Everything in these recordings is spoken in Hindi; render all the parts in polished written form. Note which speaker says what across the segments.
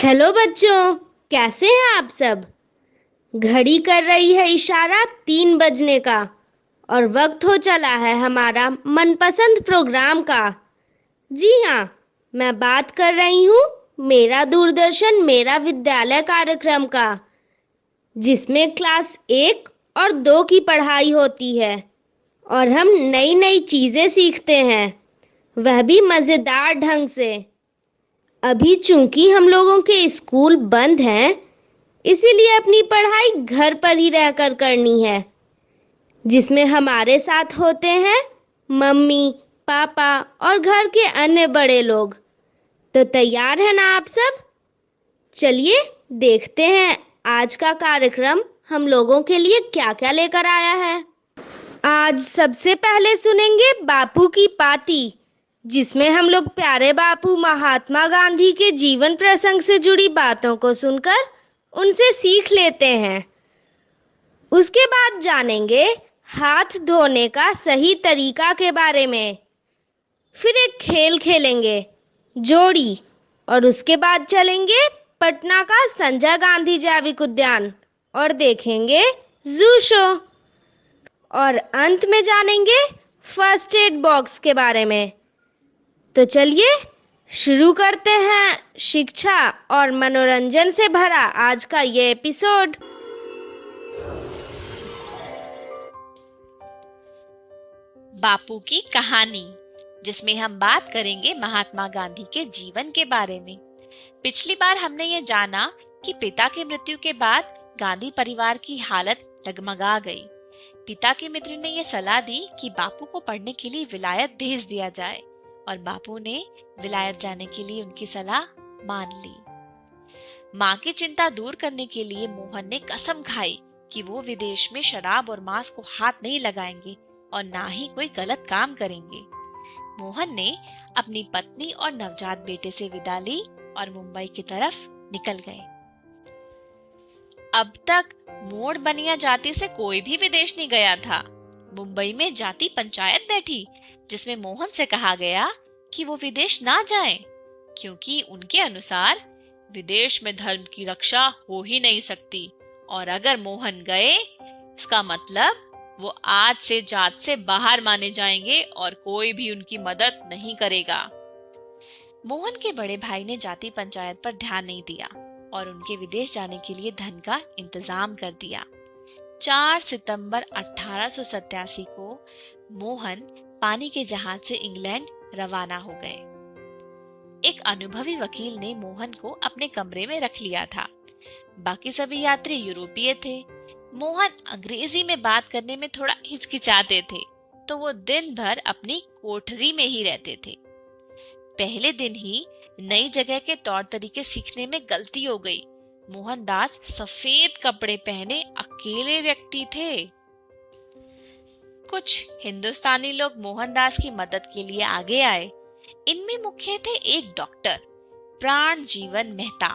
Speaker 1: हेलो बच्चों, कैसे हैं आप सब। घड़ी कर रही है इशारा 3 बजने का और वक्त हो चला है हमारा मनपसंद प्रोग्राम का। जी हाँ, मैं बात कर रही हूँ मेरा दूरदर्शन मेरा विद्यालय कार्यक्रम का, जिसमें क्लास 1 और 2 की पढ़ाई होती है और हम नई नई चीजें सीखते हैं, वह भी मजेदार ढंग से। अभी चूंकि हम लोगों के स्कूल बंद हैं, इसीलिए अपनी पढ़ाई घर पर ही रहकर करनी है, जिसमें हमारे साथ होते हैं मम्मी, पापा और घर के अन्य बड़े लोग। तो तैयार है ना आप सब? चलिए देखते हैं आज का कार्यक्रम हम लोगों के लिए क्या क्या लेकर आया है। आज सबसे पहले सुनेंगे बापू की पाती, जिसमें हम लोग प्यारे बापू महात्मा गांधी के जीवन प्रसंग से जुड़ी बातों को सुनकर उनसे सीख लेते हैं। उसके बाद जानेंगे हाथ धोने का सही तरीका के बारे में। फिर एक खेल खेलेंगे, जोड़ी, और उसके बाद चलेंगे पटना का संजय गांधी जैविक उद्यान और देखेंगे जू शो। और अंत में जानेंगे फर्स्ट एड बॉक्स के बारे में। तो चलिए शुरू करते हैं शिक्षा और मनोरंजन से भरा आज का ये एपिसोड।
Speaker 2: बापू की कहानी, जिसमें हम बात करेंगे महात्मा गांधी के जीवन के बारे में। पिछली बार हमने ये जाना कि पिता की मृत्यु के बाद गांधी परिवार की हालत डगमगा गई। पिता के मित्र ने ये सलाह दी कि बापू को पढ़ने के लिए विलायत भेज दिया जाए, और बापू ने विलायत जाने के लिए उनकी सलाह मान ली। माँ की चिंता दूर करने के लिए मोहन ने कसम खाई कि वो विदेश में शराब और मांस को हाथ नहीं लगाएंगे और ना ही कोई गलत काम करेंगे। मोहन ने अपनी पत्नी और नवजात बेटे से विदा ली और मुंबई की तरफ निकल गए। अब तक मोड़ बनिया जाति से कोई भी विदेश नहीं गया था। मुंबई में जाति पंचायत बैठी, जिसमें मोहन से कहा गया कि वो विदेश ना जाएं, क्योंकि उनके अनुसार विदेश में धर्म की रक्षा हो ही नहीं सकती, और अगर मोहन गए इसका मतलब वो आज से जात से बाहर माने जाएंगे और कोई भी उनकी मदद नहीं करेगा। मोहन के बड़े भाई ने जाति पंचायत पर ध्यान नहीं दिया और उनके विदेश जाने के लिए धन का इंतजाम कर दिया। 4 सितंबर 1887 को मोहन पानी के जहाज से इंग्लैंड रवाना हो गए। एक अनुभवी वकील ने मोहन को अपने कमरे में रख लिया था। बाकी सभी यात्री यूरोपीय थे। मोहन अंग्रेजी में बात करने में थोड़ा हिचकिचाते थे, तो वो दिन भर अपनी कोठरी में ही रहते थे। पहले दिन ही नई जगह के तौर तरीके सीखने में गलती हो गई। मोहनदास सफेद कपड़े पहने अकेले व्यक्ति थे। कुछ हिंदुस्तानी लोग मोहनदास की मदद के लिए आगे आए। इनमें मुख्य थे एक डॉक्टर प्राण जीवन मेहता।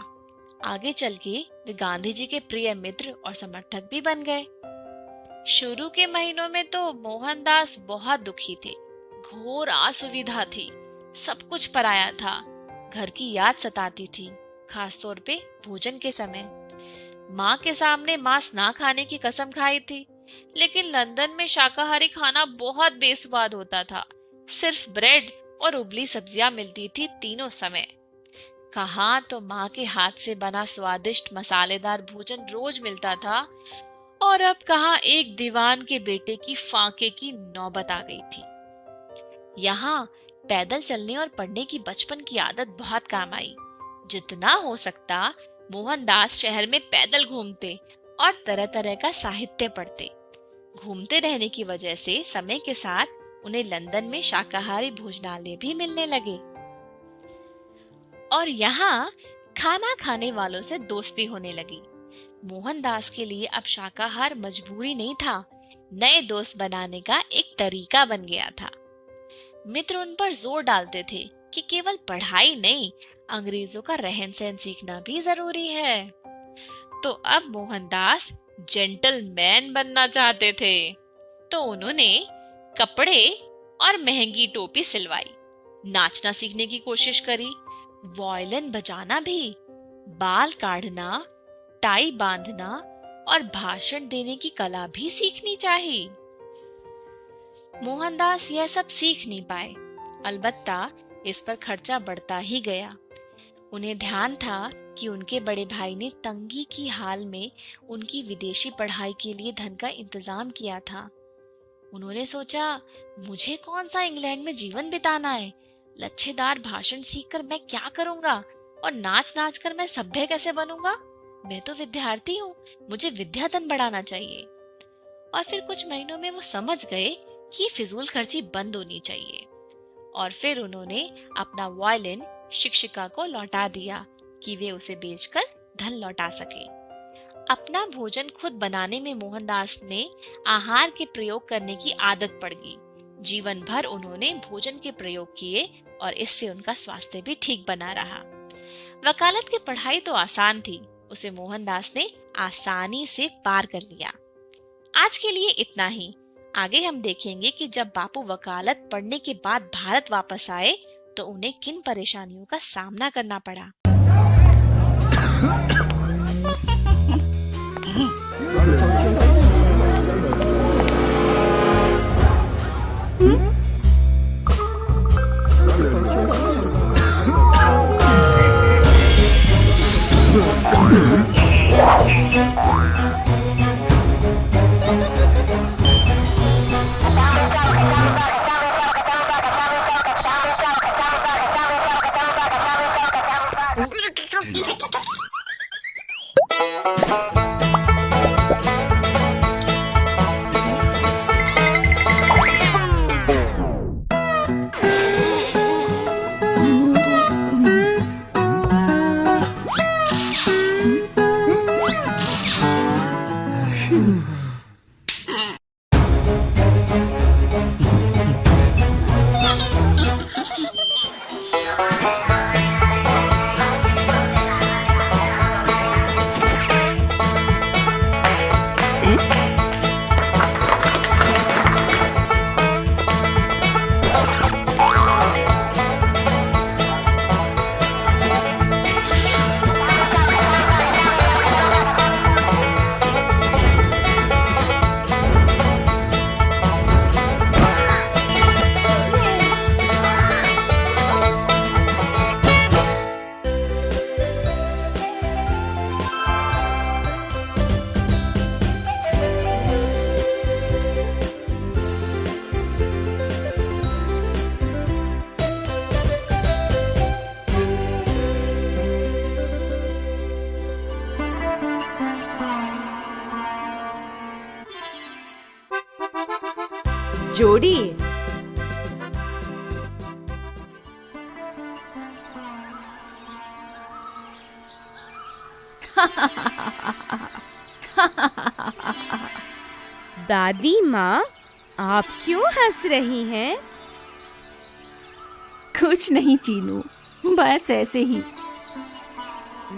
Speaker 2: आगे चल के वे गांधी जी के प्रिय मित्र और समर्थक भी बन गए। शुरू के महीनों में तो मोहनदास बहुत दुखी थे। घोर असुविधा थी, सब कुछ पराया था। घर की याद सताती थी, खासतौर पे भोजन के समय। माँ के सामने मांस ना खाने की कसम खाई थी, लेकिन लंदन में शाकाहारी खाना बहुत बेस्वाद होता था। सिर्फ ब्रेड और उबली सब्जियां मिलती थी तीनों समय। कहाँ तो माँ के हाथ से बना स्वादिष्ट मसालेदार भोजन रोज मिलता था, और अब कहाँ एक दीवान के बेटे की फांके की नौबत आ गई थी। यहाँ पैदल चलने और पढ़ने की बचपन की आदत बहुत काम आई। जितना हो सकता मोहनदास शहर में पैदल घूमते और तरह तरह का साहित्य पढ़ते। घूमते रहने की वजह से समय के साथ उन्हें लंदन में शाकाहारी भोजनालय भी मिलने लगे, और यहाँ खाना खाने वालों से दोस्ती होने लगी। मोहनदास के लिए अब शाकाहार मजबूरी नहीं था, नए दोस्त बनाने का एक तरीका बन गया था। मित्र उन पर जोर डालते थे कि केवल पढ़ाई नहीं, अंग्रेजों का रहन सहन सीखना भी जरूरी है। तो अब मोहनदास जेंटलमैन बनना चाहते थे, तो उन्होंने कपड़े और महंगी टोपी सिलवाई, नाचना सीखने की कोशिश करी, वायलिन बजाना भी। बाल काढ़ना, टाई बांधना और भाषण देने की कला भी सीखनी चाहिए। मोहनदास यह सब सीख नहीं पाए, अलबत्ता इस पर खर्चा बढ़ता ही गया। उन्हें ध्यान था कि उनके बड़े भाई ने तंगी की हाल में उनकी विदेशी पढ़ाई के लिए धन का इंतजाम किया था। उन्होंने सोचा, मुझे कौन सा इंग्लैंड में जीवन बिताना है। लच्छेदार भाषण सीखकर मैं क्या करूंगा, और नाच नाच कर मैं सभ्य कैसे बनूंगा। मैं तो विद्यार्थी हूँ, मुझे विद्याधन बढ़ाना चाहिए। और फिर कुछ महीनों में वो समझ गए कि फिजूल खर्ची बंद होनी चाहिए। और फिर उन्होंने अपना वायलिन शिक्षिका को लौटा दिया कि वे उसे बेचकर धन लौटा सके। अपना भोजन खुद बनाने में मोहनदास ने आहार के प्रयोग करने की आदत पड़ गई। जीवन भर उन्होंने भोजन के प्रयोग किए और इससे उनका स्वास्थ्य भी ठीक बना रहा। वकालत की पढ़ाई तो आसान थी, उसे मोहनदास ने आसानी से पार कर लिया। आज के लिए इतना ही। आगे हम देखेंगे कि जब बापू वकालत पढ़ने के बाद भारत वापस आए तो उन्हें किन परेशानियों का सामना करना पड़ा।
Speaker 3: जोड़ी। दादी माँ, आप क्यों हंस रही हैं?
Speaker 4: कुछ नहीं चीनू, बस ऐसे ही।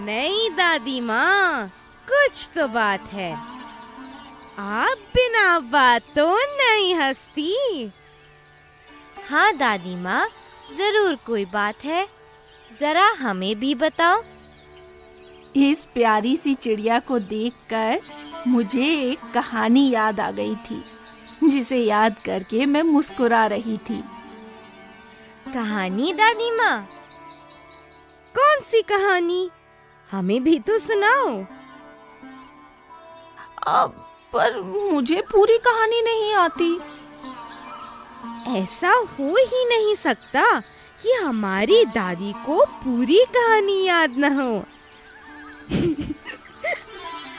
Speaker 3: नहीं दादी माँ, कुछ तो बात है। आप बिना बात तो नहीं हंसती।
Speaker 5: हाँ दादी माँ, जरूर कोई बात है, जरा हमें भी बताओ।
Speaker 4: इस प्यारी सी चिड़िया को देखकर मुझे एक कहानी याद आ गई थी, जिसे याद करके मैं मुस्कुरा रही थी।
Speaker 5: कहानी दादी माँ?
Speaker 3: कौन सी कहानी? हमें भी तो सुनाओ।
Speaker 4: पर मुझे पूरी कहानी नहीं आती।
Speaker 3: ऐसा हो ही नहीं सकता कि हमारी दादी को पूरी कहानी याद न हो।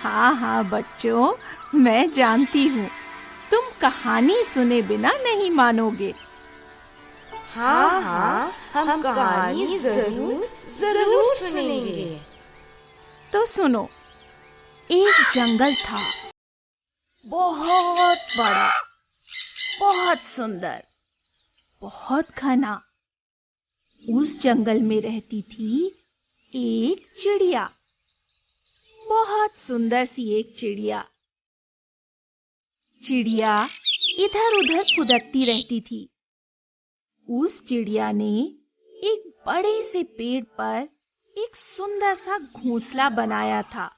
Speaker 4: हाँ हाँ बच्चों, मैं जानती हूँ, तुम कहानी सुने बिना नहीं मानोगे।
Speaker 3: हाँ हाँ, हम कहानी जरूर सुनेंगे।
Speaker 4: तो सुनो। एक जंगल था, बहुत बड़ा, बहुत सुंदर, बहुत घना। उस जंगल में रहती थी एक चिड़िया, बहुत सुंदर सी एक चिड़िया। चिड़िया इधर उधर फुदकती रहती थी। उस चिड़िया ने एक बड़े से पेड़ पर एक सुंदर सा घोंसला बनाया था।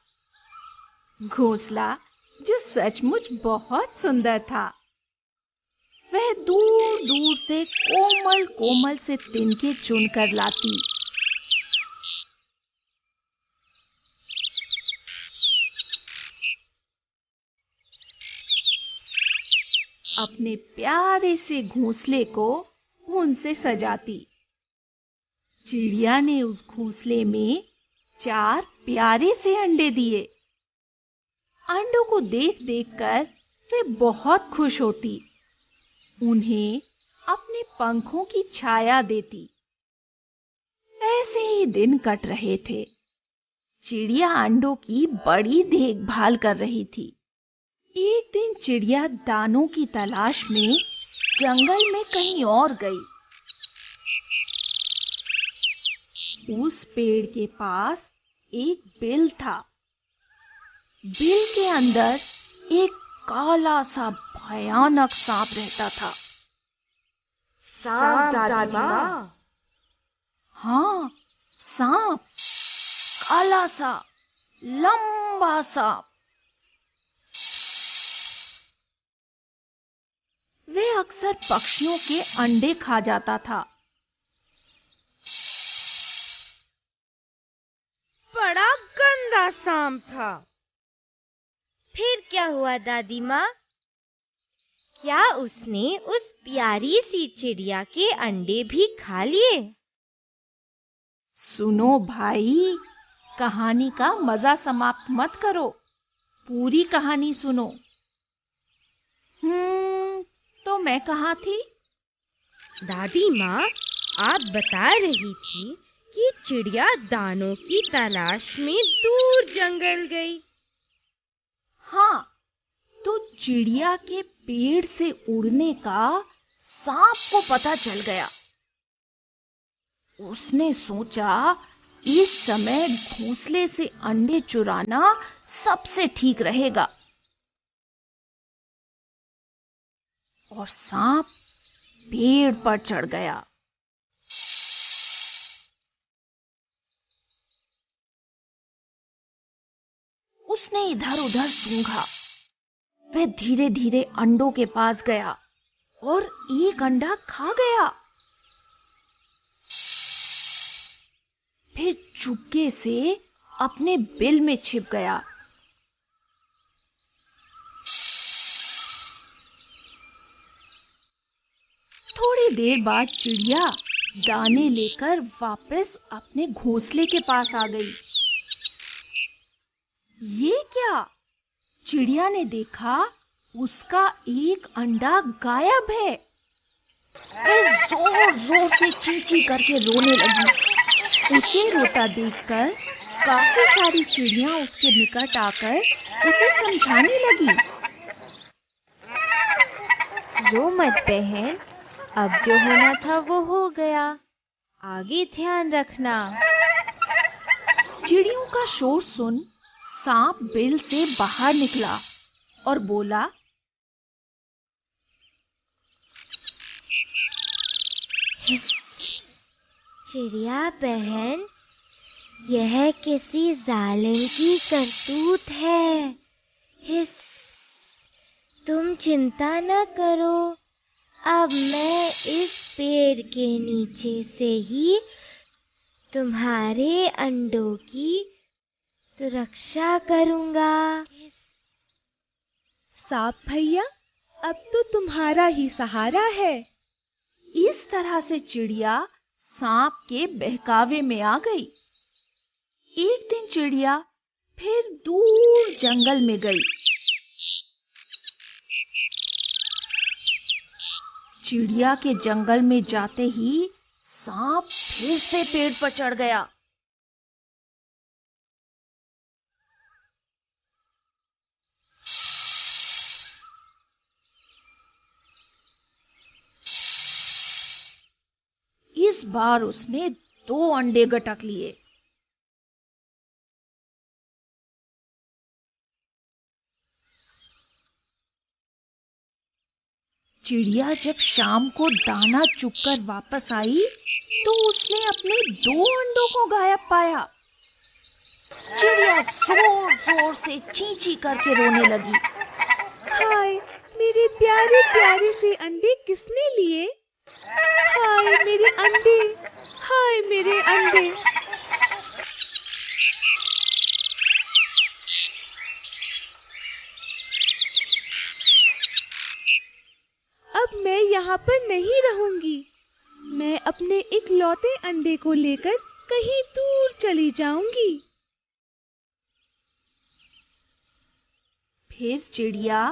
Speaker 4: घोंसला जो सचमुच बहुत सुंदर था। वह दूर दूर से कोमल कोमल से तिनके चुनकर लाती। अपने प्यारे से घोंसले को उनसे सजाती। चिड़िया ने उस घोंसले में 4 प्यारे से अंडे दिए। अंडों को देख देख कर वे बहुत खुश होती। उन्हें अपने पंखों की छाया देती। ऐसे ही दिन कट रहे थे। चिड़िया अंडों की बड़ी देखभाल कर रही थी। एक दिन चिड़िया दानों की तलाश में जंगल में कहीं और गई। उस पेड़ के पास एक बिल था। बिल के अंदर एक काला सा भयानक सांप रहता था।
Speaker 1: सांप दादी माँ।
Speaker 4: हाँ, सांप, काला सा, लंबा सांप। वह अक्सर पक्षियों के अंडे खा जाता था।
Speaker 3: बड़ा गंदा सांप था।
Speaker 5: फिर क्या हुआ दादी माँ? क्या उसने उस प्यारी सी चिड़िया के अंडे भी खा लिए?
Speaker 4: सुनो भाई, कहानी का मजा समाप्त मत करो। पूरी कहानी सुनो। तो मैं कहाँ थी?
Speaker 3: दादी माँ, आप बता रही थी कि चिड़िया दानों की तलाश में दूर जंगल गई।
Speaker 4: हाँ, तो चिड़िया के पेड़ से उड़ने का सांप को पता चल गया। उसने सोचा इस समय घोंसले से अंडे चुराना सबसे ठीक रहेगा। और सांप पेड़ पर चढ़ गया। उसने इधर उधर सूंघा। वह धीरे धीरे अंडों के पास गया और एक अंडा खा गया। फिर चुपके से अपने बिल में छिप गया। थोड़ी देर बाद चिड़िया दाने लेकर वापस अपने घोंसले के पास आ गई। ये क्या? चिड़िया ने देखा उसका एक अंडा गायब है। वह जोर जोर से चींची करके रोने लगी। उसे रोता देखकर काफी सारी चिड़िया उसके निकट आकर उसे समझाने लगी।
Speaker 5: रो मत बहन, अब जो होना था वो हो गया। आगे ध्यान रखना।
Speaker 4: चिड़ियों का शोर सुन सांप बिल से बाहर निकला और बोला,
Speaker 5: चिड़िया बहन, यह किसी जालिम की करतूत है। हिस, तुम चिंता न करो। अब मैं इस पेड़ के नीचे से ही तुम्हारे अंडों की सुरक्षा करूंगा।
Speaker 3: सांप भैया, अब तो तुम्हारा ही सहारा है।
Speaker 4: इस तरह से चिड़िया सांप के बहकावे में आ गई। एक दिन चिड़िया फिर दूर जंगल में गई। चिड़िया के जंगल में जाते ही सांप फिर से पेड़ पर चढ़ गया। इस बार उसने 2 अंडे गटक लिए। चिड़िया जब शाम को दाना चुगकर वापस आई तो उसने अपने 2 अंडों को गायब पाया। चिड़िया जोर जोर से ची ची करके रोने लगी।
Speaker 3: हाय, मेरे प्यारे प्यारे से अंडे किसने लिए? हाय मेरे अंडे, हाय मेरे अंडे। अब मैं यहाँ पर नहीं रहूंगी। मैं अपने इकलौते अंडे को लेकर कहीं दूर चली जाऊंगी।
Speaker 4: फिर चिड़िया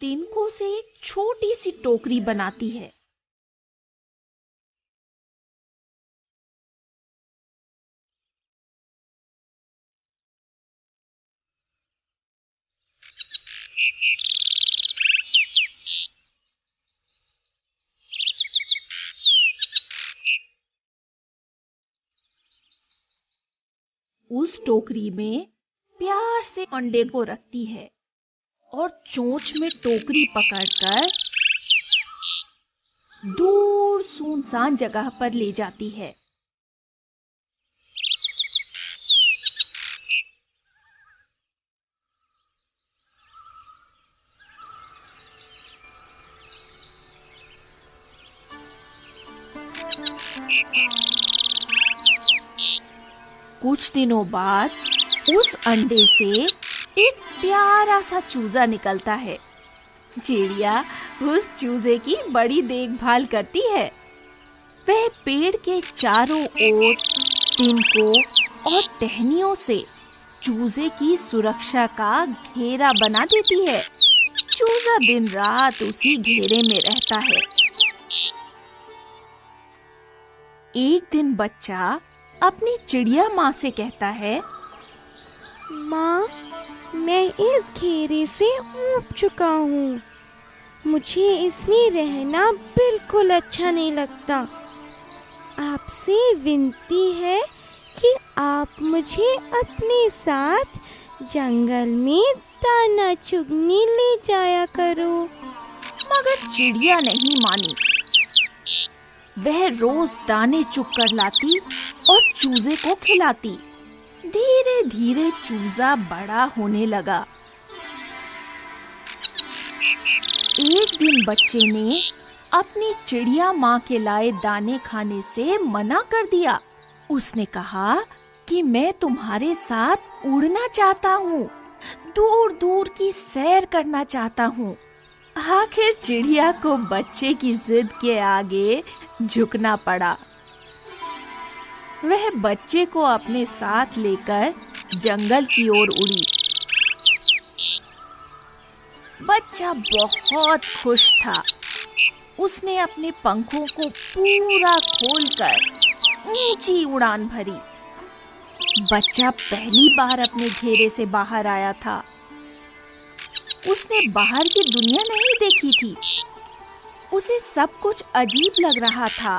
Speaker 4: तिनकों से एक छोटी सी टोकरी बनाती है। उस टोकरी में प्यार से अंडे को रखती है और चोंच में टोकरी पकड़कर दूर सुनसान जगह पर ले जाती है। कुछ दिनों बाद उस अंडे से एक प्यारा सा चूजा निकलता है। चिड़िया उस चूजे की बड़ी देखभाल करती है। वह पेड़ के चारों ओर तिनकों और टहनियों से चूजे की सुरक्षा का घेरा बना देती है। चूजा दिन रात उसी घेरे में रहता है। एक दिन बच्चा अपनी चिड़िया माँ से कहता है,
Speaker 5: माँ, मैं इस घेरे से ऊब चुका हूँ। मुझे इसमें रहना बिल्कुल अच्छा नहीं लगता। आपसे विनती है कि आप मुझे अपने साथ जंगल में दाना चुगने ले जाया करो।
Speaker 4: मगर चिड़िया नहीं मानी। वह रोज दाने चुग कर लाती और चूजे को खिलाती। धीरे धीरे चूजा बड़ा होने लगा। एक दिन बच्चे ने अपनी चिड़िया माँ के लाए दाने खाने से मना कर दिया। उसने कहा कि मैं तुम्हारे साथ उड़ना चाहता हूँ, दूर दूर की सैर करना चाहता हूँ। आखिर चिड़िया को बच्चे की जिद के आगे झुकना पड़ा। वह बच्चे को अपने साथ लेकर जंगल की ओर उड़ी। बच्चा बहुत खुश था। उसने अपने पंखों को पूरा खोलकर ऊंची उड़ान भरी। बच्चा पहली बार अपने घेरे से बाहर आया था। उसने बाहर की दुनिया नहीं देखी थी। उसे सब कुछ अजीब लग रहा था।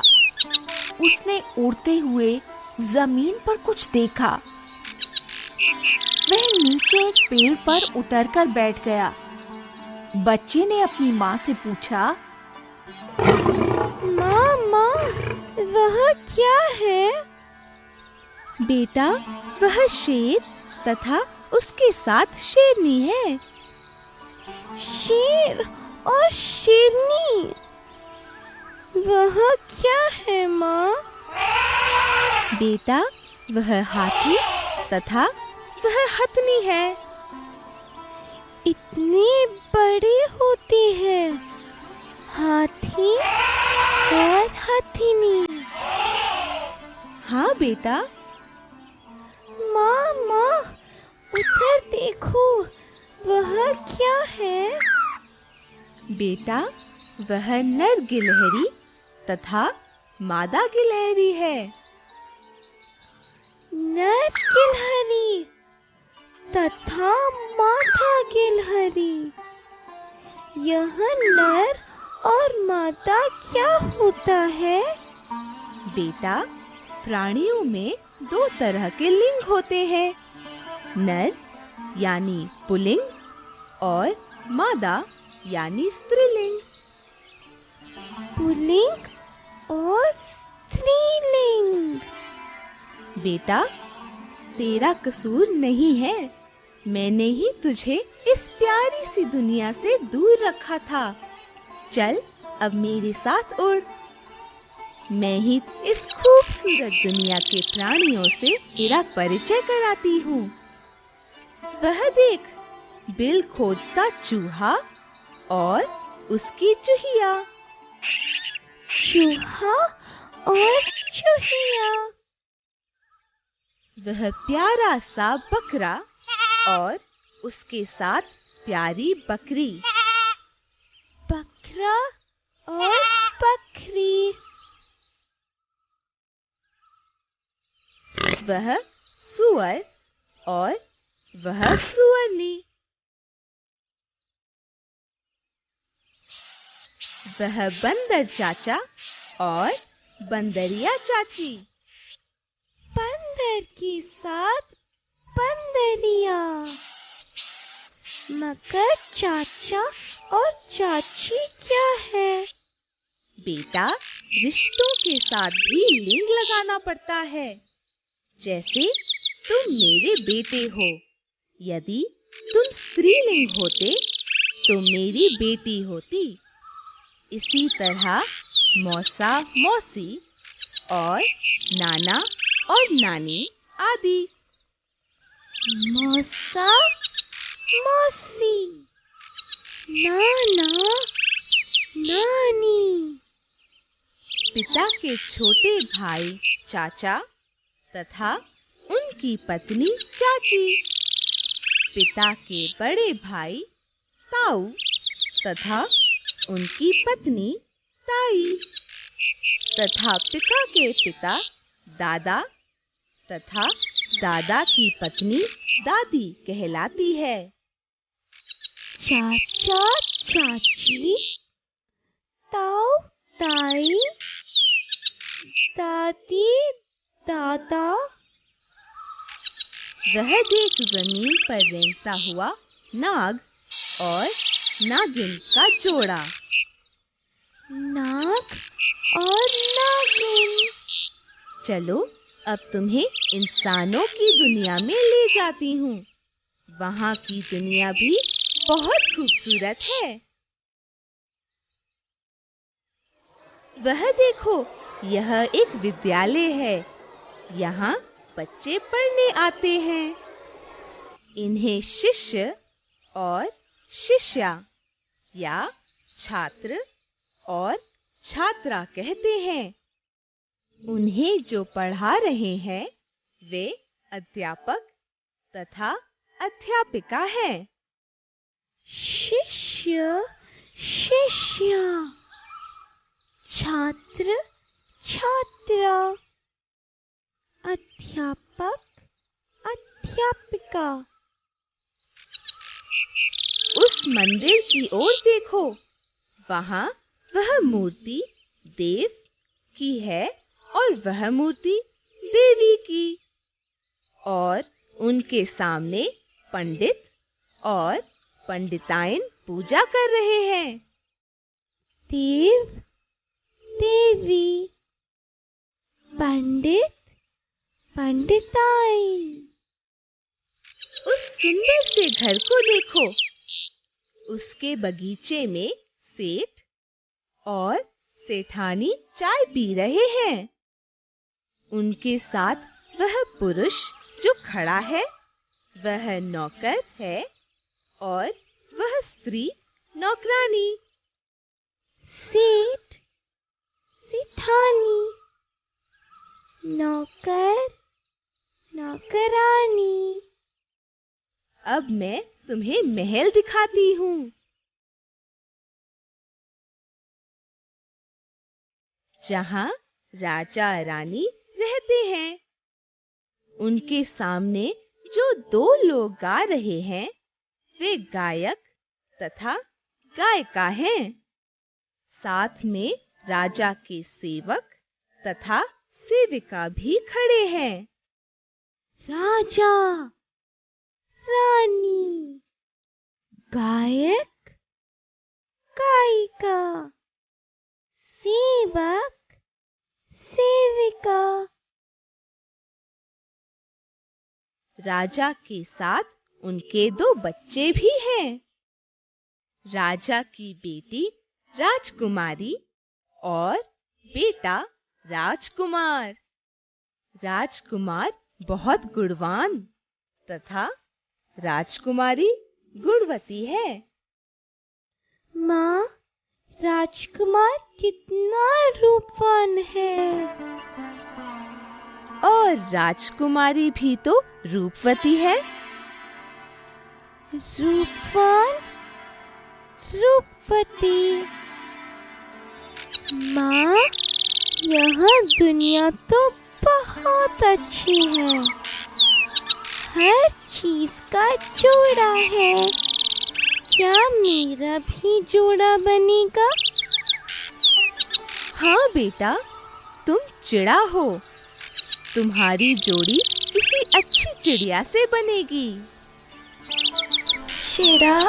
Speaker 4: उसने उड़ते हुए जमीन पर कुछ देखा। वह नीचे एक पेड़ पर उतरकर बैठ गया। बच्चे ने अपनी माँ से पूछा,
Speaker 5: माँ, वह क्या है?
Speaker 3: बेटा, वह शेर तथा उसके साथ शेरनी है।
Speaker 5: शेर और शेरनी, वह क्या है माँ?
Speaker 3: बेटा, वह हाथी तथा वह हथनी है।
Speaker 5: इतने बड़े होते हैं हाथी और हथनी।
Speaker 3: हाँ बेटा।
Speaker 5: माँ, उधर देखो, वह क्या है?
Speaker 3: बेटा, वह नर गिलहरी तथा मादा गिलहरी है।
Speaker 5: नर गिलहरी तथा मादा गिलहरी। यह नर और मादा क्या होता है?
Speaker 3: बेटा, प्राणियों में 2 तरह के लिंग होते हैं, नर यानी पुल्लिंग और मादा यानी स्त्रीलिंग।
Speaker 5: पुल्लिंग और स्त्रीलिंग।
Speaker 4: बेटा, तेरा कसूर नहीं है। मैंने ही तुझे इस प्यारी सी दुनिया से दूर रखा था। चल अब मेरे साथ उड़। मैं ही इस खूबसूरत दुनिया के प्राणियों से तेरा परिचय कराती हूँ। वह देख, बिल खोदता चूहा और उसकी चूहिया।
Speaker 5: चूहा और चूहिया।
Speaker 4: वह प्यारा सा बकरा और उसके साथ प्यारी बकरी।
Speaker 5: बकरा और बकरी।
Speaker 4: वह सुअर और वह सुअरनी। वह बंदर चाचा और बंदरिया चाची।
Speaker 5: बंदर के साथ बंदरिया। मगर चाचा और चाची क्या है?
Speaker 4: बेटा, रिश्तों के साथ भी लिंग लगाना पड़ता है। जैसे तुम मेरे बेटे हो। यदि तुम स्त्रीलिंग होते तो मेरी बेटी होती। इसी तरह मौसा मौसी और नाना और नानी आदि।
Speaker 5: मौसा मौसी, नाना नानी।
Speaker 4: पिता के छोटे भाई चाचा तथा उनकी पत्नी चाची। पिता के बड़े भाई ताऊ तथा उनकी पत्नी ताई। तथा पिता के पिता दादा तथा दादा की पत्नी दादी कहलाती है।
Speaker 5: चाचा चाची, ताऊ ताई, दादी दादा।
Speaker 4: वह देख जमीन पर रेंगता हुआ नाग और नागिन का जोड़ा।
Speaker 5: नाग और नागिन।
Speaker 4: चलो अब तुम्हें इंसानों की दुनिया में ले जाती हूँ। वहाँ की दुनिया भी बहुत खूबसूरत है। वह देखो, यह एक विद्यालय है। यहाँ बच्चे पढ़ने आते हैं। इन्हें शिष्य और शिष्या या छात्र और छात्रा कहते हैं। उन्हें जो पढ़ा रहे हैं वे अध्यापक तथा अध्यापिका हैं।
Speaker 5: शिष्य शिष्या, छात्र छात्रा, अध्यापक अध्यापिका।
Speaker 4: उस मंदिर की ओर देखो, वहाँ वह मूर्ति देव की है और वह मूर्ति देवी की। और उनके सामने पंडित और पंडिताइन पूजा कर रहे हैं।
Speaker 5: देव देवी, पंडित पंडिताइन।
Speaker 4: उस सुंदर से घर को देखो। उसके बगीचे में सेठ और सेठानी चाय पी रहे हैं। उनके साथ वह पुरुष जो खड़ा है वह नौकर है और वह स्त्री नौकरानी।
Speaker 5: सेठ सेठानी, नौकर नौकरानी।
Speaker 4: अब मैं तुम्हें महल दिखाती हूँ। जहाँ राजा रानी रहते हैं। उनके सामने जो दो लोग गा रहे हैं वे गायक तथा गायिका हैं। साथ में राजा के सेवक तथा सेविका भी खड़े हैं।
Speaker 5: राजा रानी, गायक गायिका, सेवक, सेविका।
Speaker 3: राजा के साथ उनके 2 बच्चे भी हैं। राजा की बेटी राजकुमारी और बेटा राजकुमार। राजकुमार बहुत गुणवान तथा राजकुमारी गुणवती है।
Speaker 5: माँ, राजकुमार कितना रूपवान है।
Speaker 3: और राजकुमारी भी तो रूपवती है।
Speaker 5: रूपवान, रूपवती। माँ, यह दुनिया तो बहुत अच्छी है। हर चीज का जोड़ा है। क्या मेरा भी जोड़ा बनेगा?
Speaker 3: हाँ बेटा, तुम चिड़ा हो। तुम्हारी जोड़ी किसी अच्छी चिड़िया से बनेगी।
Speaker 5: चिड़ा,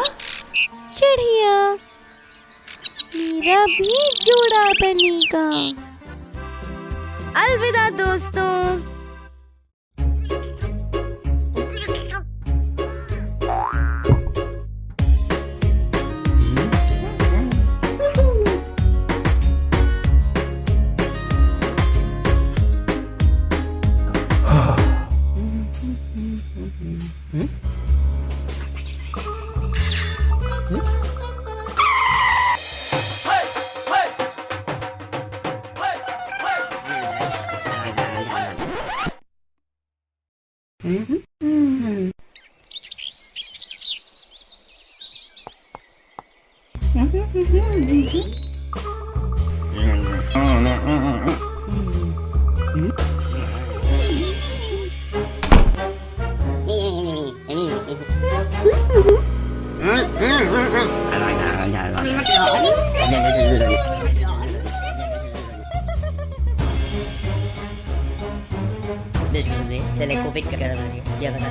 Speaker 5: चिड़िया, मेरा भी जोड़ा बनेगा। अलविदा दोस्तों।
Speaker 6: Covid kagak ada dia. Dia kata,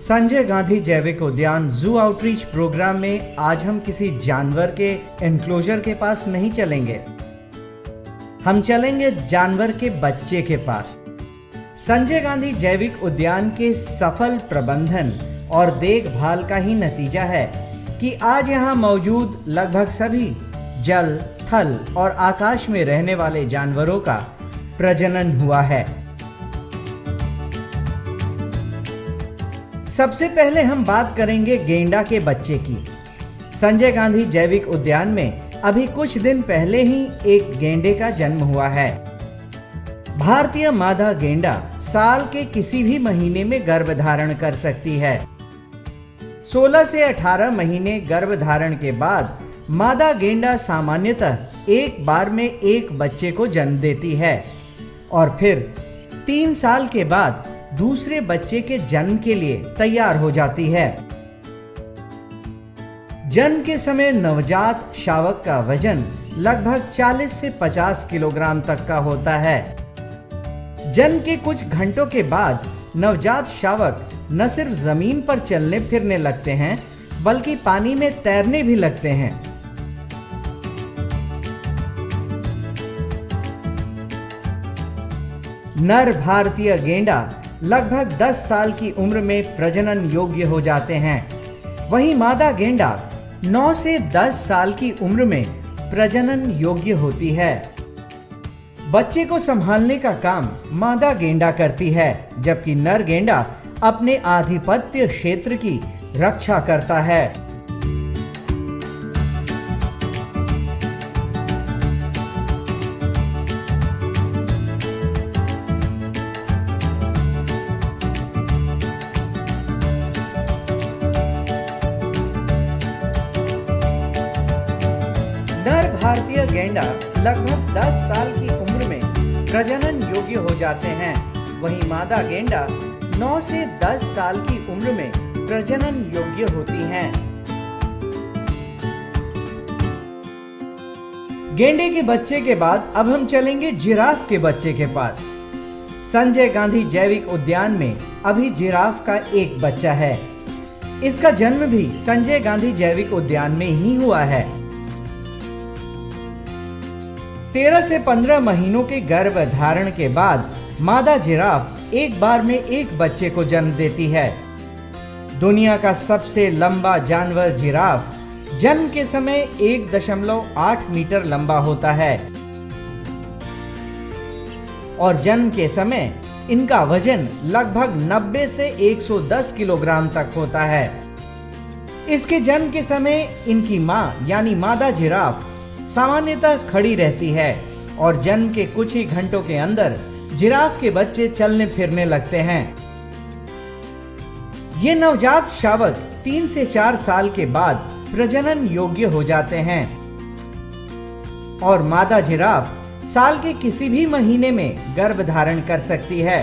Speaker 7: Sanjay Gandhi जैविक उद्यान जू आउटरीच प्रोग्राम में आज हम किसी जानवर के एनक्लोजर के पास नहीं चलेंगे। हम चलेंगे जानवर के बच्चे के पास। संजय गांधी जैविक उद्यान के सफल प्रबंधन और देखभाल का ही नतीजा है कि आज यहाँ मौजूद लगभग सभी जल, थल और आकाश में रहने वाले जानवरों का प्रजनन हुआ है। सबसे पहले हम बात करेंगे गेंडा के बच्चे की। संजय गांधी जैविक उद्यान में अभी कुछ दिन पहले ही एक गेंडे का जन्म हुआ है। भारतीय मादा गेंडा साल के किसी भी महीने में गर्भधारण कर सकती है। 16 से 18 महीने गर्भधारण के बाद मादा गेंडा सामान्यतः एक बार में एक बच्चे को जन्म देती है और फिर 3 साल के बाद दूसरे बच्चे के जन्म के लिए तैयार हो जाती है। जन्म के समय नवजात शावक का वजन लगभग 40 से 50 किलोग्राम तक का होता है। जन्म के कुछ घंटों के बाद नवजात शावक न सिर्फ जमीन पर चलने फिरने लगते हैं बल्कि पानी में तैरने भी लगते हैं। नर भारतीय गेंडा लगभग 10 साल की उम्र में प्रजनन योग्य हो जाते हैं। वहीं मादा गेंडा 9 से 10 साल की उम्र में प्रजनन योग्य होती है। बच्चे को संभालने का काम मादा गेंडा करती है, जबकि नर गेंडा अपने आधिपत्य क्षेत्र की रक्षा करता है। नर भारतीय गेंडा लगभग 10 साल की उम्र में प्रजनन योग्य हो जाते हैं। वहीं मादा गेंडा 9 से 10 साल की उम्र में प्रजनन योग्य होती हैं। गेंडे के बच्चे के बाद अब हम चलेंगे जिराफ के बच्चे के पास। संजय गांधी जैविक उद्यान में अभी जिराफ का एक बच्चा है। इसका जन्म भी संजय गांधी जैविक उद्यान में ही हुआ है। 13 से 15 महीनों के गर्भ धारण के बाद मादा जिराफ एक बार में एक बच्चे को जन्म देती है। दुनिया का सबसे लंबा जानवर जिराफ जन्म के समय 1.8 मीटर लंबा होता है और जन्म के समय इनका वजन लगभग 90 से 110 किलोग्राम तक होता है। इसके जन्म के समय इनकी मां यानी मादा जिराफ सामान्यतः खड़ी रहती है और जन्म के कुछ ही घंटों के अंदर जिराफ के बच्चे चलने फिरने लगते हैं। ये नवजात शावक 3 से 4 साल के बाद प्रजनन योग्य हो जाते हैं और मादा जिराफ साल के किसी भी महीने में गर्भ धारण कर सकती है।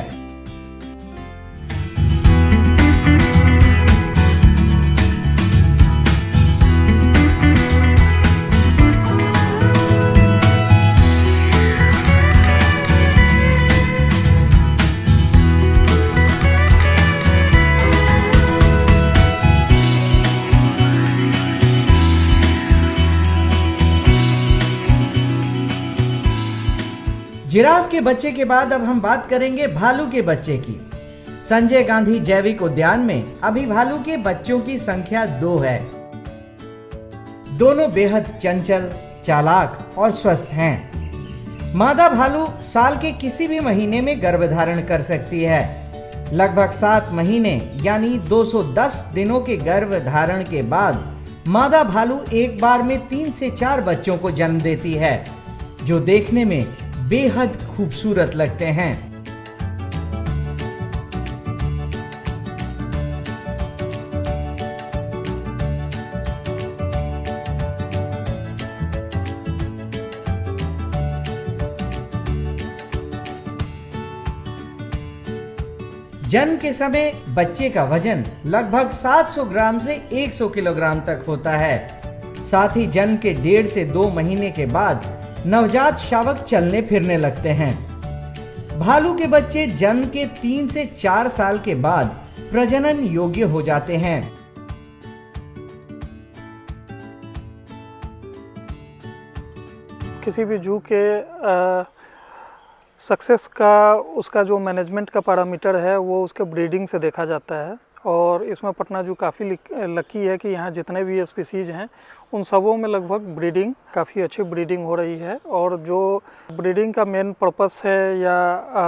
Speaker 7: जिराफ के बच्चे के बाद अब हम बात करेंगे भालू के बच्चे की। संजय गांधी जैविक उद्यान में अभी भालू के बच्चों की संख्या 2 है। दोनों बेहद चंचल, चालाक और स्वस्थ हैं। मादा भालू साल के किसी भी महीने में गर्भधारण कर सकती है। लगभग 7 महीने यानी 210 दिनों के गर्भधारण के बाद मादा भालू एक बार में 3 से 4 बच्चों को जन्म देती है, जो देखने में बेहद खूबसूरत लगते हैं। जन्म के समय बच्चे का वजन लगभग 700 ग्राम से 100 किलोग्राम तक होता है। साथ ही जन्म के 1.5 से 2 महीने के बाद नवजात शावक चलने फिरने लगते हैं। भालू के बच्चे जन्म के 3 से 4 साल के बाद प्रजनन योग्य हो जाते हैं।
Speaker 8: किसी भी जू के सक्सेस का उसका जो मैनेजमेंट का पैरामीटर है वो उसके ब्रीडिंग से देखा जाता है और इसमें पटना जू काफ़ी लकी है कि यहाँ जितने भी स्पीसीज़ हैं उन सबों में लगभग ब्रीडिंग काफ़ी अच्छी ब्रीडिंग हो रही है। और जो ब्रीडिंग का मेन पर्पस है या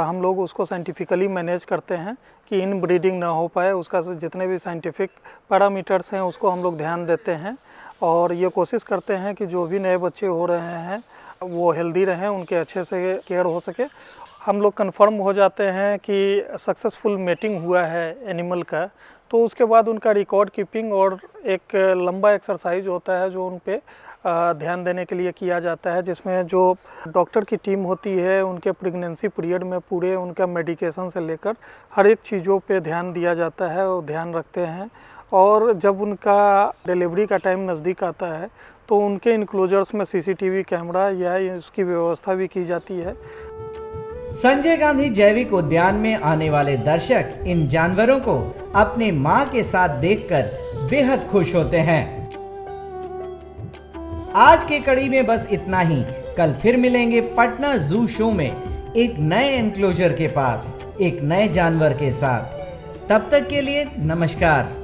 Speaker 8: हम लोग उसको साइंटिफिकली मैनेज करते हैं कि इन ब्रीडिंग ना हो पाए, उसका जितने भी साइंटिफिक पैरामीटर्स हैं उसको हम लोग ध्यान देते हैं और ये कोशिश करते हैं कि जो भी नए बच्चे हो रहे हैं वो हेल्दी रहें, उनके अच्छे से केयर हो सके। हम लोग कंफर्म हो जाते हैं कि सक्सेसफुल मेटिंग हुआ है एनिमल का, तो उसके बाद उनका रिकॉर्ड कीपिंग और एक लंबा एक्सरसाइज होता है जो उन पे ध्यान देने के लिए किया जाता है, जिसमें जो डॉक्टर की टीम होती है उनके प्रेगनेंसी पीरियड में पूरे उनका मेडिकेशन से लेकर हर एक चीज़ों पे ध्यान दिया जाता है और ध्यान रखते हैं। और जब उनका डिलीवरी का टाइम नज़दीक आता है तो उनके इनक्लोजर्स में सीसीटीवी कैमरा या इसकी व्यवस्था भी की जाती है।
Speaker 7: संजय गांधी जैविक उद्यान में आने वाले दर्शक इन जानवरों को अपने मां के साथ देखकर बेहद खुश होते हैं। आज के कड़ी में बस इतना ही। कल फिर मिलेंगे पटना जू शो में एक नए एनक्लोजर के पास एक नए जानवर के साथ। तब तक के लिए नमस्कार।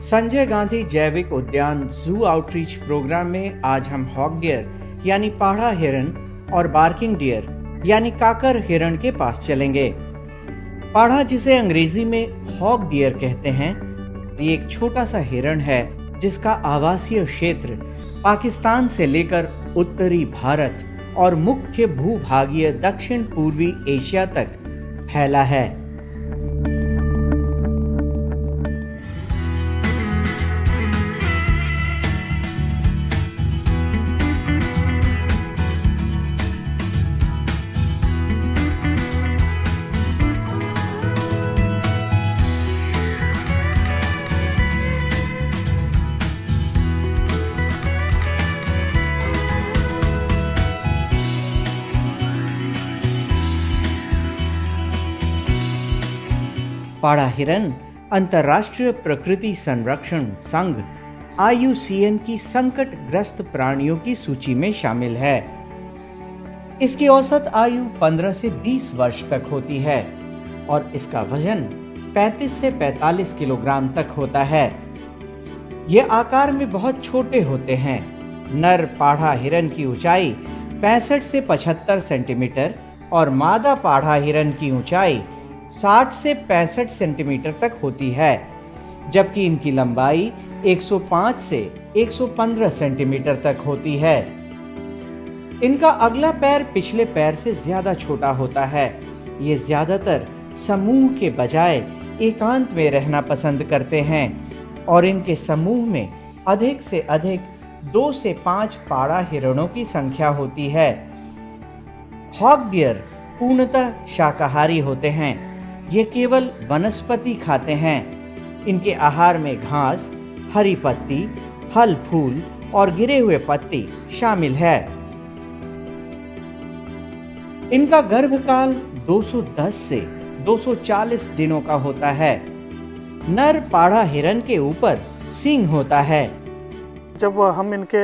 Speaker 7: संजय गांधी जैविक उद्यान जू आउटरीच प्रोग्राम में आज हम हॉक डियर यानी पाढ़ा हिरन और बार्किंग डियर यानी काकर हिरन के पास चलेंगे। पाढ़ा, जिसे अंग्रेजी में हॉक डियर कहते हैं, ये एक छोटा सा हिरन है जिसका आवासीय क्षेत्र पाकिस्तान से लेकर उत्तरी भारत और मुख्य भूभागीय दक्षिण पूर्वी एशिया तक फैला है। पाढ़ा हिरन अंतर्राष्ट्रीय प्रकृति संरक्षण संघ IUCN की संकटग्रस्त प्राणियों की सूची में शामिल है। इसकी औसत आयु 15 से 20 वर्ष तक होती है और इसका वजन 35 से 45 किलोग्राम तक होता है। ये आकार में बहुत छोटे होते हैं। नर पाढ़ा हिरन की ऊंचाई 65 से 75 सेंटीमीटर और मादा पाढ़ा हिरन की ऊंचाई 60 से 65 सेंटीमीटर तक होती है, जबकि इनकी लंबाई 105 से 115 सेंटीमीटर तक होती है। इनका अगला पैर पिछले पैर से ज्यादा छोटा होता है। ये ज्यादातर समूह के बजाय एकांत में रहना पसंद करते हैं और इनके समूह में अधिक से अधिक 2 से 5 पाढ़ा हिरणों की संख्या होती है। हॉक डियर पूर्णतः शाकाहारी होते हैं। ये केवल वनस्पति खाते हैं। इनके आहार में घास, हरी पत्ती, फल फूल और गिरे हुए पत्ती शामिल है। इनका गर्भकाल 210 से 240 दिनों का होता है। नर पाढ़ा हिरन के ऊपर सींग होता है।
Speaker 8: जब हम इनके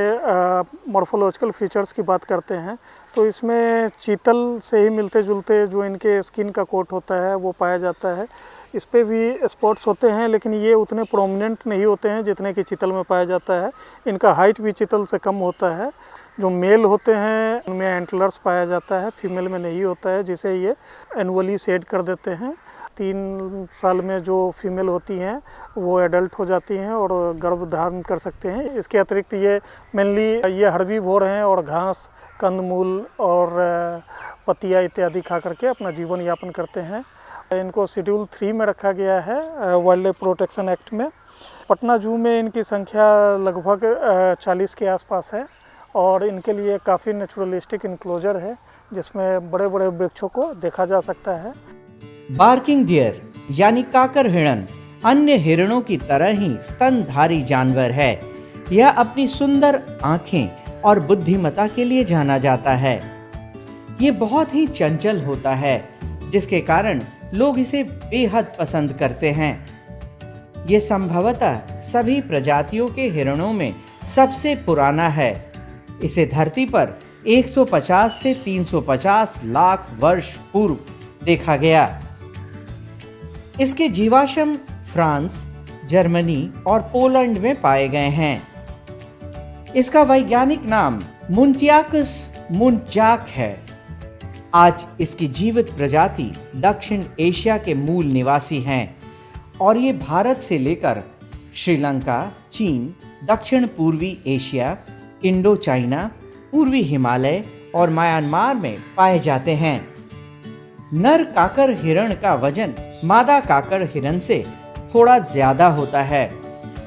Speaker 8: मॉर्फोलॉजिकल फीचर्स की बात करते हैं तो इसमें चीतल से ही मिलते जुलते जो इनके स्किन का कोट होता है वो पाया जाता है। इस पे भी स्पॉट्स होते हैं, लेकिन ये उतने प्रोमिनेंट नहीं होते हैं जितने कि चीतल में पाया जाता है। इनका हाइट भी चीतल से कम होता है। जो मेल होते हैं उनमें एंटलर्स पाया जाता है, फीमेल में नहीं होता है, जिसे ये एनुअली शेड कर देते हैं। 3 साल में जो फीमेल होती हैं वो एडल्ट हो जाती हैं और गर्भ धारण कर सकते हैं। इसके अतिरिक्त ये मेनली ये हर्बीवोर हैं और घास, कंदमूल और पत्तियाँ इत्यादि खा करके अपना जीवन यापन करते हैं। इनको शेड्यूल 3 में रखा गया है वाइल्ड लाइफ प्रोटेक्शन एक्ट में। पटना जू में इनकी संख्या लगभग 40 के आसपास है और इनके लिए काफ़ी नेचुरलिस्टिक इनक्लोजर है जिसमें बड़े बड़े वृक्षों को देखा जा सकता है।
Speaker 7: बार्किंग डियर यानी काकर हिरन अन्य हिरणों की तरह ही स्तनधारी जानवर है। यह अपनी सुंदर आंखें और बुद्धिमत्ता के लिए जाना जाता है। ये बहुत ही चंचल होता है, जिसके कारण लोग इसे बेहद पसंद करते हैं। ये संभवतः सभी प्रजातियों के हिरणों में सबसे पुराना है। इसे धरती पर 150 से 350 लाख वर्ष पूर्व देखा गया। इसके जीवाश्म फ्रांस, जर्मनी और पोलैंड में पाए गए हैं। इसका वैज्ञानिक नाम मुंटियाकस मुंचाक है। आज इसकी जीवित प्रजाति दक्षिण एशिया के मूल निवासी हैं और ये भारत से लेकर श्रीलंका, चीन, दक्षिण पूर्वी एशिया, इंडो चाइना, पूर्वी हिमालय और म्यांमार में पाए जाते हैं। नर काकर हिरण का वजन मादा काकर हिरण से थोड़ा ज्यादा होता है।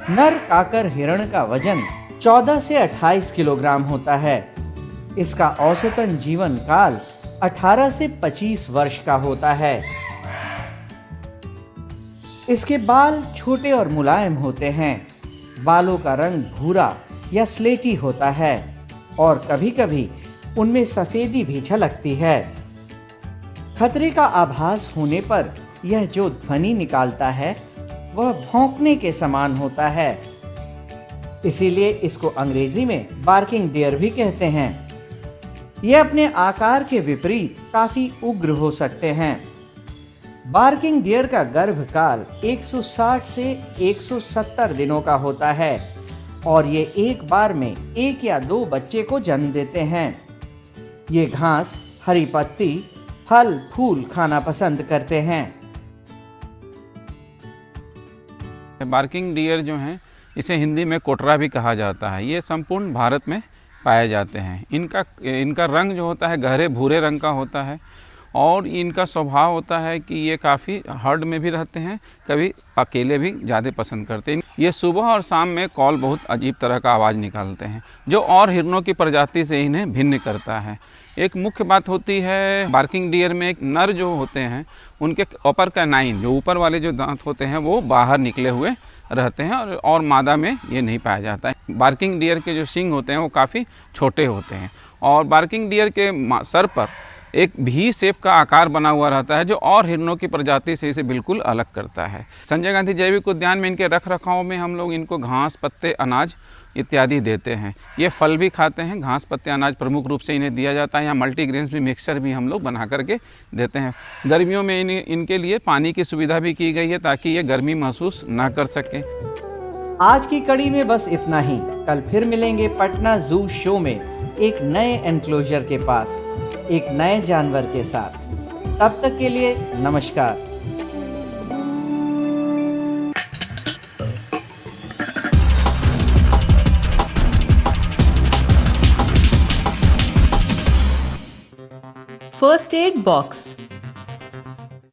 Speaker 7: नर काकर हिरण का वजन 14 से 28 किलोग्राम होता है। इसका औसतन जीवन काल 18 से 25 वर्ष का होता है। इसके बाल छोटे और मुलायम होते हैं। बालों का रंग भूरा या स्लेटी होता है और कभी-कभी उनमें सफेदी भी झलकती है। खतरे का आभास होने पर यह जो ध्वनि निकालता है वह भौंकने के समान होता है। इसीलिए इसको अंग्रेजी में बार्किंग डियर भी कहते हैं। यह अपने आकार के विपरीत काफी उग्र हो सकते हैं। बार्किंग डियर का गर्भकाल 160 से 170 दिनों का होता है और ये एक बार में 1 या 2 बच्चे को जन्म देते हैं। ये घास, हरी पत्ती, फल फूल खाना पसंद करते हैं।
Speaker 9: बार्किंग डियर जो हैं, इसे हिंदी में कोटरा भी कहा जाता है। ये संपूर्ण भारत में पाए जाते हैं। इनका रंग जो होता है गहरे भूरे रंग का होता है और इनका स्वभाव होता है कि ये काफ़ी हर्ड में भी रहते हैं, कभी अकेले भी ज़्यादा पसंद करते हैं। ये सुबह और शाम में कॉल बहुत अजीब तरह का आवाज़ निकालते हैं जो और हिरणों की प्रजाति से इन्हें भिन्न करता है। एक मुख्य बात होती है बार्किंग डियर में, एक नर जो होते हैं उनके अपर कैनाइन जो ऊपर वाले जो दांत होते हैं वो बाहर निकले हुए रहते हैं और मादा में ये नहीं पाया जाता है। बार्किंग डियर के जो सींग होते हैं वो काफ़ी छोटे होते हैं और बार्किंग डियर के सर पर एक भी शेप का आकार बना हुआ रहता है जो और हिरणों की प्रजाति से इसे बिल्कुल अलग करता है। संजय गांधी जैविक उद्यान में इनके रख रखाव में हम लोग इनको घास, पत्ते, अनाज इत्यादि देते हैं। ये फल भी खाते हैं। घास, पत्ते, अनाज प्रमुख रूप से इन्हें दिया जाता है। यहाँ मल्टीग्रेन्स भी मिक्सचर भी हम लोग बना करके देते हैं। गर्मियों में इनके लिए पानी की सुविधा भी की गई है ताकि ये गर्मी महसूस ना कर सकें।
Speaker 7: आज की कड़ी में बस इतना ही। कल फिर मिलेंगे पटना जू शो में एक नए एनक्लोजर के पास एक नए जानवर के साथ। तब तक के लिए नमस्कार।
Speaker 10: First aid box.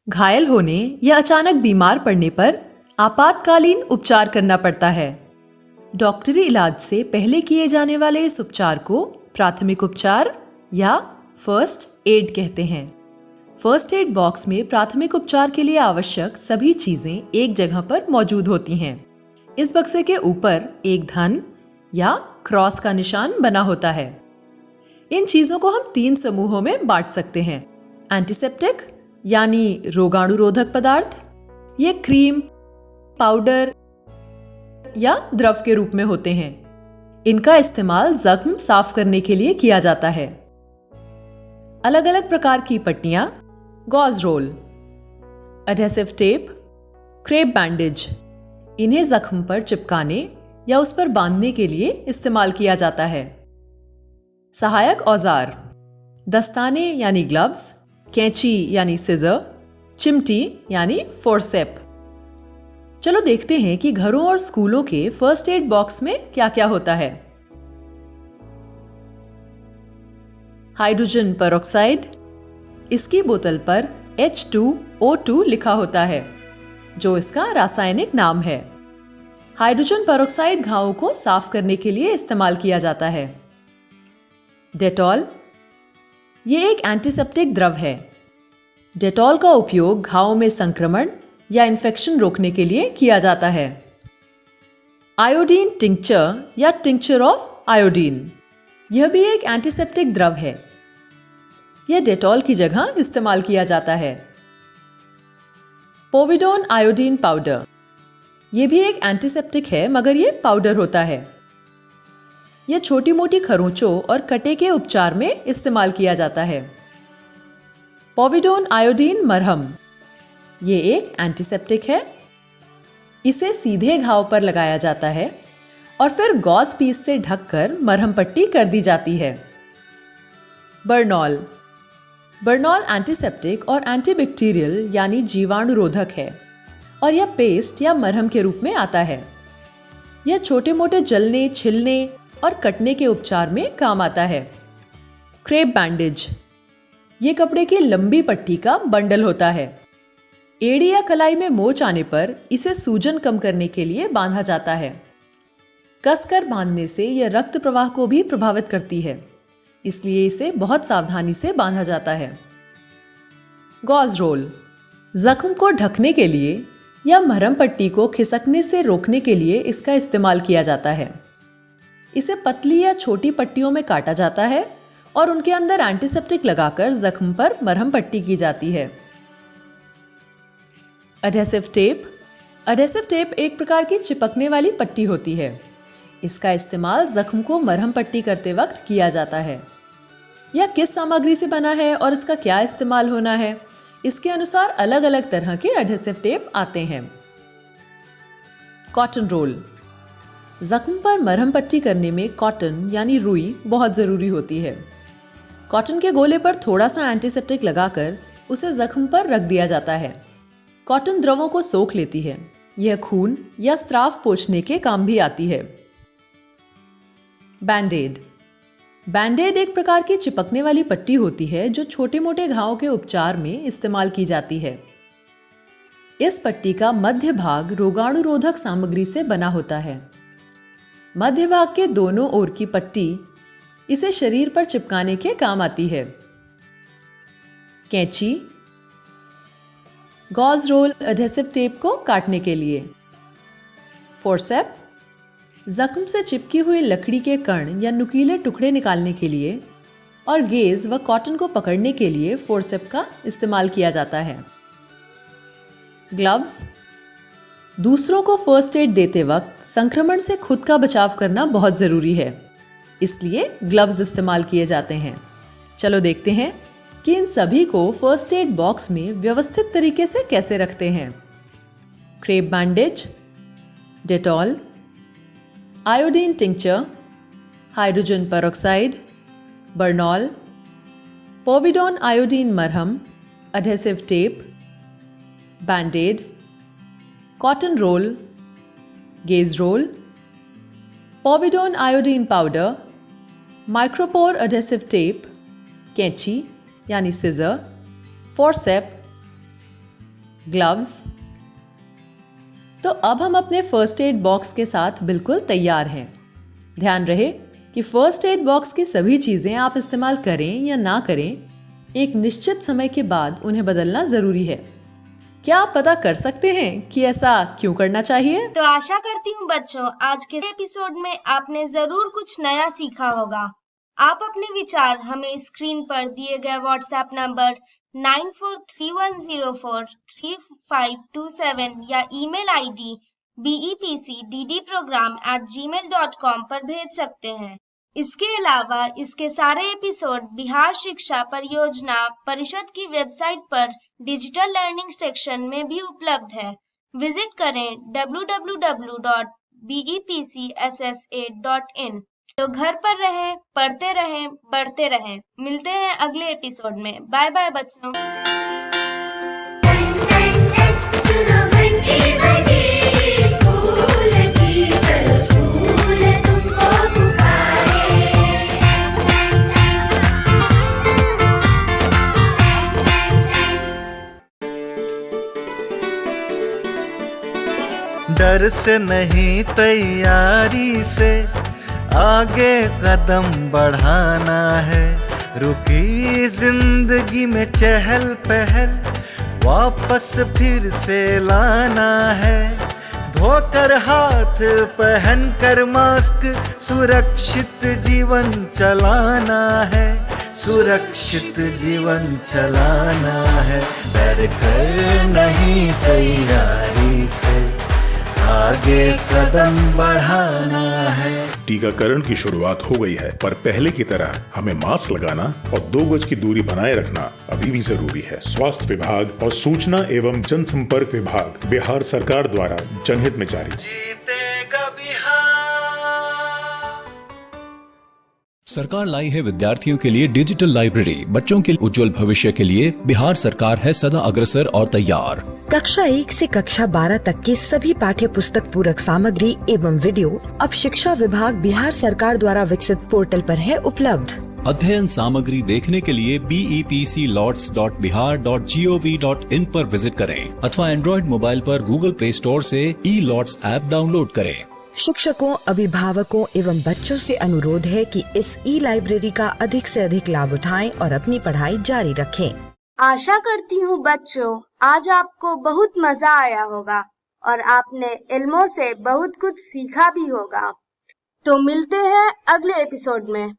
Speaker 10: घायल होने या अचानक बीमार पड़ने पर आपातकालीन उपचार करना पड़ता है। डॉक्टरी इलाज से पहले किए जाने वाले इस उपचार को प्राथमिक उपचार या फर्स्ट एड कहते हैं। फर्स्ट एड बॉक्स में प्राथमिक उपचार के लिए आवश्यक सभी चीजें एक जगह पर मौजूद होती हैं। इस बक्से के ऊपर एक धन या क्रॉस का निशान बना होता है। इन चीजों को हम 3 समूहों में बांट सकते हैं। एंटीसेप्टिक यानी रोगाणुरोधक पदार्थ, ये क्रीम, पाउडर या द्रव के रूप में होते हैं। इनका इस्तेमाल जख्म साफ करने के लिए किया जाता है। अलग अलग प्रकार की पट्टियां, gauze roll, adhesive tape, crepe bandage, इन्हें जख्म पर चिपकाने या उस पर बांधने के लिए इस्तेमाल किया जाता है। सहायक औजार, दस्ताने यानी ग्लव्स, कैंची यानी सिजर, चिमटी यानी फोर्सेप। चलो देखते हैं कि घरों और स्कूलों के फर्स्ट एड बॉक्स में क्या क्या होता है। हाइड्रोजन पेरोक्साइड, इसकी बोतल पर H2O2 लिखा होता है जो इसका रासायनिक नाम है। हाइड्रोजन पेरोक्साइड घावों को साफ करने के लिए इस्तेमाल किया जाता है। डेटॉल, ये एक एंटीसेप्टिक द्रव है। डेटॉल का उपयोग घावों में संक्रमण या इन्फेक्शन रोकने के लिए किया जाता है। आयोडीन टिंक्चर या टिंक्चर ऑफ आयोडीन, यह भी एक एंटीसेप्टिक द्रव है। यह डेटॉल की जगह इस्तेमाल किया जाता है। पोविडोन आयोडीन पाउडर, यह भी एक एंटीसेप्टिक है मगर यह पाउडर होता है। यह छोटी मोटी खरोंचों और कटे के उपचार में इस्तेमाल किया जाता है। पोविडोन आयोडीन मरहम, ये एक एंटीसेप्टिक है। इसे सीधे घाव पर लगाया जाता है और फिर गॉज पीस से ढककर मरहम पट्टी कर दी जाती है। बर्नॉल एंटीसेप्टिक और एंटीबैक्टीरियल यानी जीवाणुरोधक है और यह पेस्ट या मरहम के रूप में आता है। यह छोटे मोटे जलने, छिलने और कटने के उपचार में काम आता है। क्रेप बैंडेज, ये कपड़े की लंबी पट्टी का बंडल होता है। एड़ी या कलाई में मोच आने पर इसे सूजन कम करने के लिए बांधा जाता है। कसकर बांधने से यह रक्त प्रवाह को भी प्रभावित करती है, इसलिए इसे बहुत सावधानी से बांधा जाता है। गॉज रोल, जख्म को ढकने के लिए या मरहम पट्टी को खिसकने से रोकने के लिए इसका इस्तेमाल किया जाता है। इसे पतली या छोटी पट्टियों में काटा जाता है और उनके अंदर एंटीसेप्टिक लगाकर जख्म पर मरहम पट्टी की जाती है। एडहेसिव टेप एक प्रकार की चिपकने वाली पट्टी होती है। इसका इस्तेमाल जख्म को मरहम पट्टी करते वक्त किया जाता है। यह किस सामग्री से बना है और इसका क्या इस्तेमाल होना है, इसके अनुसार अलग अलग तरह के एडहेसिव टेप आते हैं। कॉटन रोल, जख्म पर मरहम पट्टी करने में कॉटन यानी रुई बहुत ज़रूरी होती है। कॉटन के गोले पर थोड़ा सा एंटीसेप्टिक लगाकर उसे जख्म पर रख दिया जाता है। कॉटन द्रवों को सोख लेती है। यह खून या स्राव पोंछने के काम भी आती है। बैंडेड एक प्रकार की चिपकने वाली पट्टी होती है जो छोटे मोटे घावों के उपचार में इस्तेमाल की जाती है। इस पट्टी का मध्य भाग रोगाणुरोधक सामग्री से बना होता है। मध्य भाग के दोनों ओर की पट्टी इसे शरीर पर चिपकाने के काम आती है। कैंची, गॉज रोल एडहेसिव टेप को काटने के लिए। फोर्सेप, जख्म से चिपकी हुई लकड़ी के कण या नुकीले टुकड़े निकालने के लिए। और गेज व कॉटन को पकड़ने के लिए फोर्सेप का इस्तेमाल किया जाता है। ग्लव्स, दूसरों को फर्स्ट एड देते वक्त संक्रमण से खुद का बचाव करना बहुत ज़रूरी है, इसलिए ग्लव्स इस्तेमाल किए जाते हैं। चलो देखते हैं कि इन सभी को फर्स्ट एड बॉक्स में व्यवस्थित तरीके से कैसे रखते हैं। Crepe bandage, Dettol, iodine tincture, hydrogen peroxide, Burnol, povidone iodine मरहम, adhesive tape, bandaid, cotton roll, gauze roll, povidone iodine powder, micropore adhesive tape, कैंची यानी सिजर, फोर्सेप, ग्लव्स। तो अब हम अपने फर्स्ट एड बॉक्स के साथ बिल्कुल तैयार हैं। ध्यान रहे कि फर्स्ट एड बॉक्स की सभी चीज़ें आप इस्तेमाल करें या ना करें, एक निश्चित समय के बाद उन्हें बदलना ज़रूरी है। क्या आप पता कर सकते हैं कि ऐसा क्यों करना चाहिए?
Speaker 1: तो आशा करती हूँ बच्चों, आज के एपिसोड में आपने जरूर कुछ नया सीखा होगा। आप अपने विचार हमें स्क्रीन पर दिए गए व्हाट्सएप नंबर 9431043527 या ईमेल आईडी bepcddprogram@gmail.com पर भेज सकते हैं। इसके अलावा इसके सारे एपिसोड बिहार शिक्षा परियोजना परिषद की वेबसाइट पर डिजिटल लर्निंग सेक्शन में भी उपलब्ध है। विजिट करें www.bepcssa.in। तो घर पर रहें, पढ़ते रहें, बढ़ते रहें। मिलते हैं अगले एपिसोड में। बाय बाय बच्चों।
Speaker 11: डर से नहीं, तैयारी से आगे कदम बढ़ाना है। रुकी जिंदगी में चहल पहल वापस फिर से लाना है। धोकर हाथ पहन कर मास्क सुरक्षित जीवन चलाना है। सुरक्षित जीवन चलाना है। डर कर नहीं, तैयारी से आगे कदम बढ़ाना है।
Speaker 12: टीकाकरण की शुरुआत हो गई है, पर पहले की तरह हमें मास्क लगाना और 2 गज की दूरी बनाए रखना अभी भी जरूरी है। स्वास्थ्य विभाग और सूचना एवं जनसंपर्क विभाग बिहार सरकार द्वारा जनहित में जारी।
Speaker 11: जीतेगा बिहार।
Speaker 13: सरकार लाई है विद्यार्थियों के लिए डिजिटल लाइब्रेरी। बच्चों के उज्जवल भविष्य के लिए बिहार सरकार है सदा अग्रसर और तैयार।
Speaker 14: कक्षा 1 से कक्षा 12 तक के सभी पाठ्य पुस्तक पूरक सामग्री एवं वीडियो अब शिक्षा विभाग बिहार सरकार द्वारा विकसित पोर्टल पर है उपलब्ध।
Speaker 13: अध्ययन सामग्री देखने के लिए bepclots.bihar.gov.in पर विजिट करें अथवा एंड्रॉइड मोबाइल पर गूगल प्ले स्टोर से ई-लॉट्स ऐप डाउनलोड करें।
Speaker 14: शिक्षकों, अभिभावकों एवं बच्चों से अनुरोध है कि इस ई-लाइब्रेरी का अधिक से अधिक लाभ उठाएं और अपनी पढ़ाई जारी रखें।
Speaker 1: आशा करती हूँ बच्चों आज आपको बहुत मजा आया होगा और आपने इल्मों से बहुत कुछ सीखा भी होगा। तो मिलते हैं अगले एपिसोड में।